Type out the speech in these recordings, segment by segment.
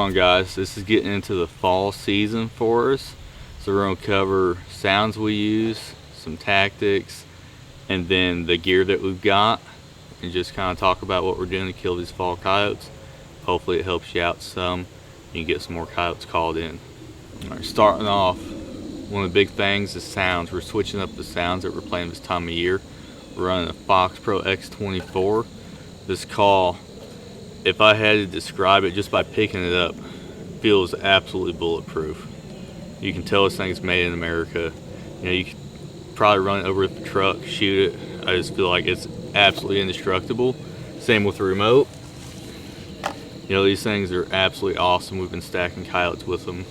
on, guys? This is getting into the fall season for us, so we're going to cover sounds we use, some tactics, and then the gear that we've got, and just kind of talk about what we're doing to kill these fall coyotes. Hopefully it helps you out some and you get some more coyotes called in. All right, starting off, one of the big things is sounds. We're switching up the sounds that we're playing this time of year. We're running a Fox Pro X24. This call, if I had to describe it just by picking it up, feels absolutely bulletproof. You can tell this thing's made in America. You know, you could probably run it over with a truck, shoot it. I just feel like it's absolutely indestructible. Same with the remote. You know, these things are absolutely awesome. We've been stacking coyotes with them.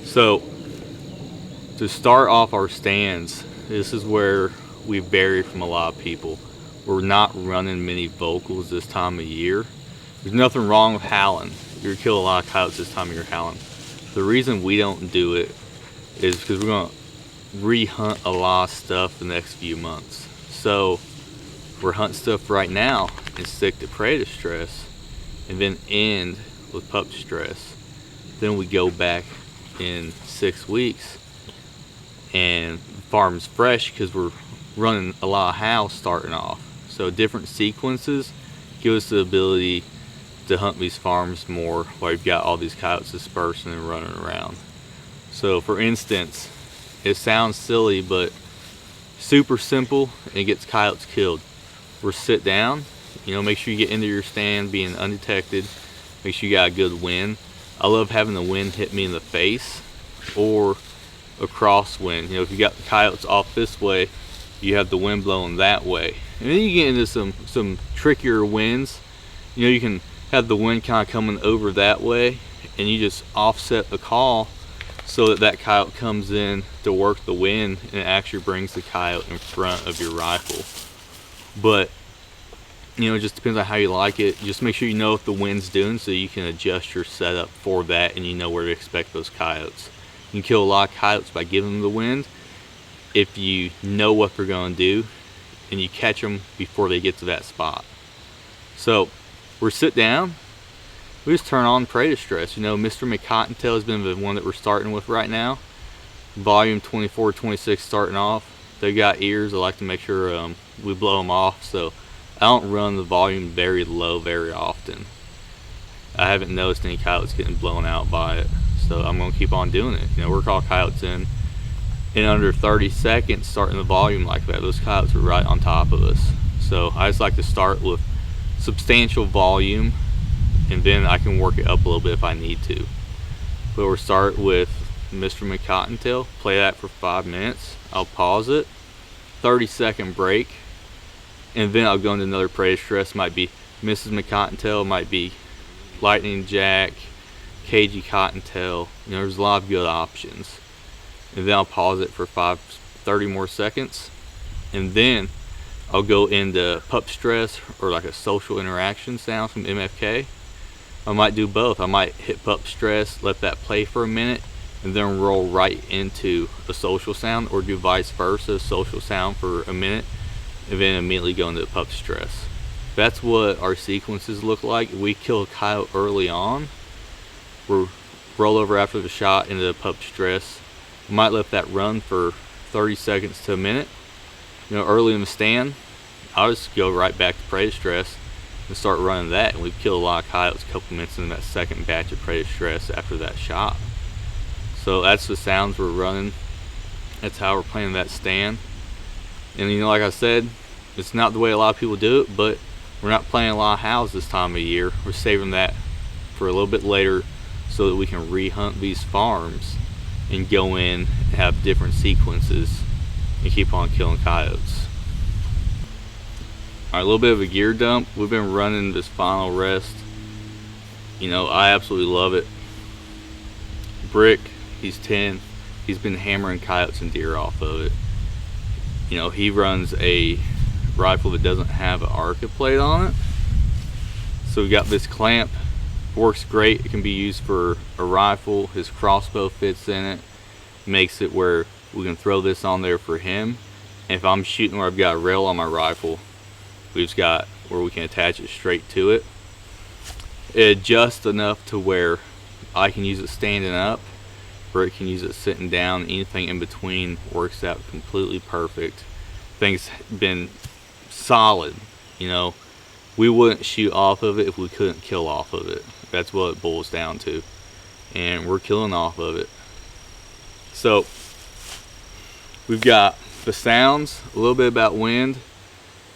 So, to start off our stands, this is where we vary from a lot of people. We're not running many vocals this time of year. There's nothing wrong with howling. You're gonna kill a lot of coyotes this time of year howling. The reason we don't do it is because we're gonna re-hunt a lot of stuff the next few months. So we're hunting stuff right now and stick to prey distress, and then end with pup distress. Then we go back in 6 weeks and farm's fresh because we're running a lot of hows starting off. So different sequences give us the ability to hunt these farms more while you've got all these coyotes dispersing and running around. So for instance, it sounds silly, but super simple, and it gets coyotes killed. We're sit down, you know, make sure you get into your stand being undetected, make sure you got a good wind. I love having the wind hit me in the face or a crosswind. You know, if you got the coyotes off this way, you have the wind blowing that way. And then you get into some trickier winds. You know, you can have the wind kind of coming over that way, and you just offset the call so that that coyote comes in to work the wind and it actually brings the coyote in front of your rifle. But you know, it just depends on how you like it. Just make sure you know what the wind's doing so you can adjust your setup for that, and you know where to expect those coyotes. You can kill a lot of coyotes by giving them the wind if you know what they're going to do and you catch them before they get to that spot. So we're sit down, we just turn on prey distress. You know, Mr. McCottontail has been the one that we're starting with right now. Volume 24, 26 starting off. They got ears. I like to make sure we blow them off, so I don't run the volume very low very often. I haven't noticed any coyotes getting blown out by it, so I'm going to keep on doing it. You know, we're calling coyotes in under 30 seconds, starting the volume like that. Those coyotes are right on top of us. So I just like to start with substantial volume, and then I can work it up a little bit if I need to. But we'll start with Mr. McCottontail, play that for 5 minutes. I'll pause it, 30-second break, and then I'll go into another prey distress. Might be Mrs. McCottontail, might be Lightning Jack, Cagey Cottontail. You know, there's a lot of good options. And then I'll pause it for 30 more seconds, and then I'll go into pup stress or like a social interaction sound from MFK. I might do both. I might hit pup stress, let that play for a minute, and then roll right into a social sound, or do vice versa, social sound for a minute and then immediately go into pup stress. That's what our sequences look like. If we kill a coyote early on, we'll roll over after the shot into the pup stress. We might let that run for 30 seconds to a minute. You know, early in the stand, I'll just go right back to prey distress and start running that, and we've killed a lot of coyotes a couple minutes in that second batch of prey distress after that shot. So that's the sounds we're running. That's how we're playing that stand. And you know, like I said, it's not the way a lot of people do it, but we're not playing a lot of hows this time of year. We're saving that for a little bit later so that we can re-hunt these farms and go in and have different sequences and keep on killing coyotes. Alright, a little bit of a gear dump. We've been running this Final Rest. You know, I absolutely love it. Brick, he's 10. He's been hammering coyotes and deer off of it. You know, he runs a rifle that doesn't have an ARCA plate on it. So we got this clamp. Works great. It can be used for a rifle. His crossbow fits in it. Makes it where we can throw this on there for him. And if I'm shooting where I've got a rail on my rifle, we've got where we can attach it straight to it. It adjusts enough to where I can use it standing up, or it can use it sitting down. Anything in between works out completely perfect. Things been solid, you know. We wouldn't shoot off of it if we couldn't kill off of it. That's what it boils down to. And we're killing off of it. So we've got the sounds, a little bit about wind,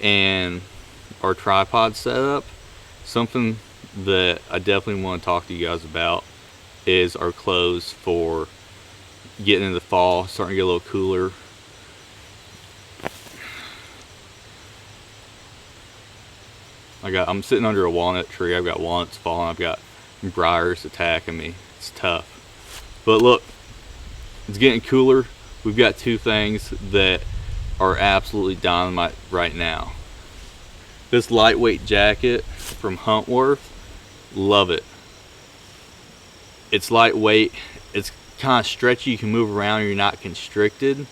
and our tripod setup. Something that I definitely want to talk to you guys about is our clothes for getting into the fall, starting to get a little cooler. I'm sitting under a walnut tree. I've got walnuts falling. I've got briars attacking me. It's tough. But look, it's getting cooler. We've got two things that are absolutely dynamite right now. This lightweight jacket from Huntworth, love it. It's lightweight. It's kind of stretchy. You can move around. You're not constricted.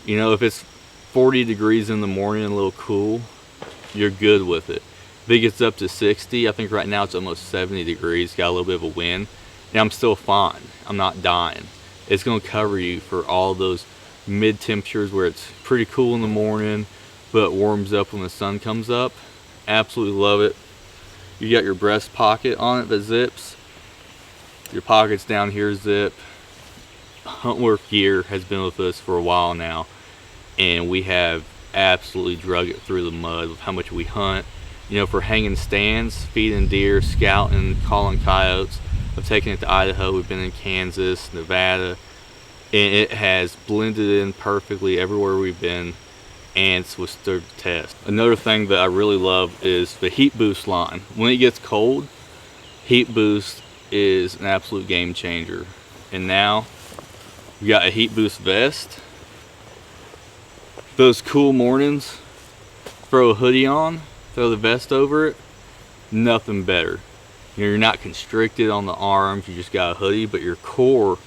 You know, if it's 40 degrees in the morning and a little cool, you're good with it. If it gets up to 60, I think right now it's almost 70 degrees, got a little bit of a wind, and I'm still fine. I'm not dying. It's going to cover you for all those mid temperatures where it's pretty cool in the morning, but warms up when the sun comes up. Absolutely love it. You got your breast pocket on it that zips. Your pockets down here zip. Huntworth gear has been with us for a while now, and we have absolutely drug it through the mud with how much we hunt. You know, for hanging stands, feeding deer, scouting, calling coyotes. I've taken it to Idaho. We've been in Kansas, Nevada, and it has blended in perfectly everywhere we've been, and it's withstood the test. Another thing that I really love is the heat boost line. When it gets cold, heat boost is an absolute game changer. And now we got a heat boost vest. Those cool mornings, throw a hoodie on, throw the vest over it, nothing better. You know, you're not constricted on the arms, you just got a hoodie, but your core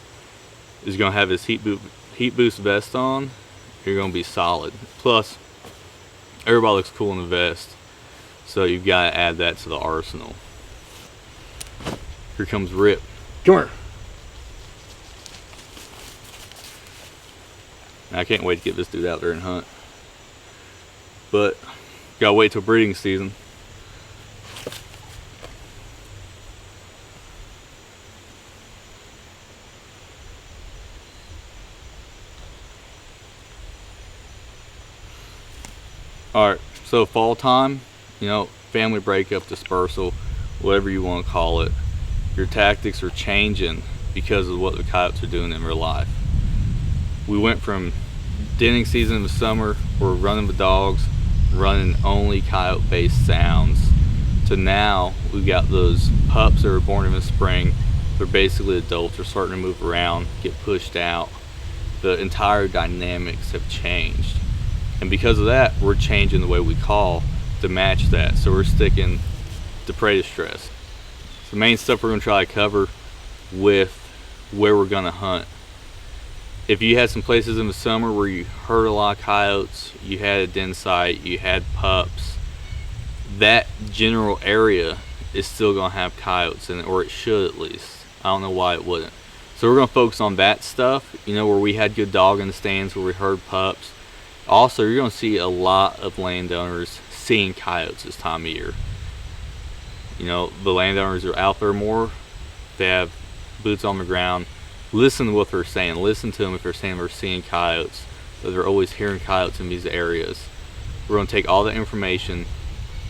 is going to have this heat boost vest on. You're going to be solid. Plus, everybody looks cool in the vest, so you've got to add that to the arsenal. Here comes Rip. Come here. I can't wait to get this dude out there and hunt. But, gotta wait till breeding season. Alright, so fall time, you know, family breakup, dispersal, whatever you want to call it. Your tactics are changing because of what the coyotes are doing in real life. We went from denning season in the summer, we're running the dogs, running only coyote based sounds, to now we've got those pups that were born in the spring. They're basically adults, they're starting to move around, get pushed out. The entire dynamics have changed, and because of that we're changing the way we call to match that. So we're sticking to prey distress. The main stuff we're going to try to cover with where we're going to hunt. If you had some places in the summer where you heard a lot of coyotes, you had a den site, you had pups, that general area is still going to have coyotes in it, or it should at least. I don't know why it wouldn't. So we're going to focus on that stuff, you know, where we had good dog in the stands, where we heard pups. Also, you're going to see a lot of landowners seeing coyotes this time of year. You know, the landowners are out there more. They have boots on the ground. Listen to what they're saying. Listen to them if they're saying they're seeing coyotes, that they're always hearing coyotes in these areas. We're going to take all that information,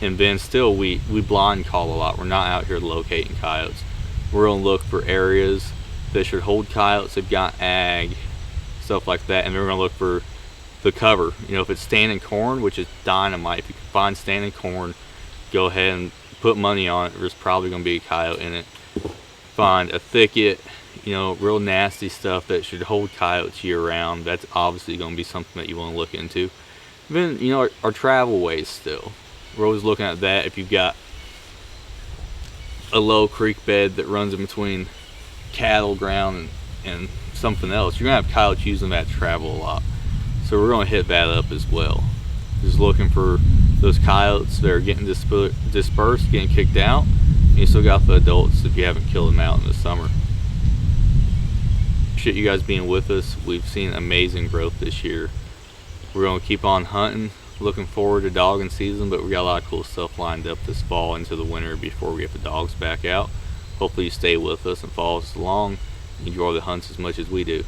and then still we blind call a lot. We're not out here locating coyotes. We're going to look for areas that should hold coyotes. They've got ag, stuff like that, and then we're going to look for the cover. You know, if it's standing corn, which is dynamite, if you can find standing corn, go ahead and put money on it. There's probably going to be a coyote in it. Find a thicket, you know, real nasty stuff that should hold coyotes year round. That's obviously going to be something that you want to look into. Then, you know, our travel ways still. We're always looking at that. If you've got a low creek bed that runs in between cattle ground and something else, you're going to have coyotes using that to travel a lot. So we're going to hit that up as well. Just looking for those coyotes that are getting dispersed, getting kicked out. And you still got the adults if you haven't killed them out in the summer. appreciate you guys being with us. We've seen amazing growth this year. We're going to keep on hunting, looking forward to dogging season, but we got a lot of cool stuff lined up this fall into the winter before we get the dogs back out. Hopefully you stay with us and follow us along, enjoy the hunts as much as we do.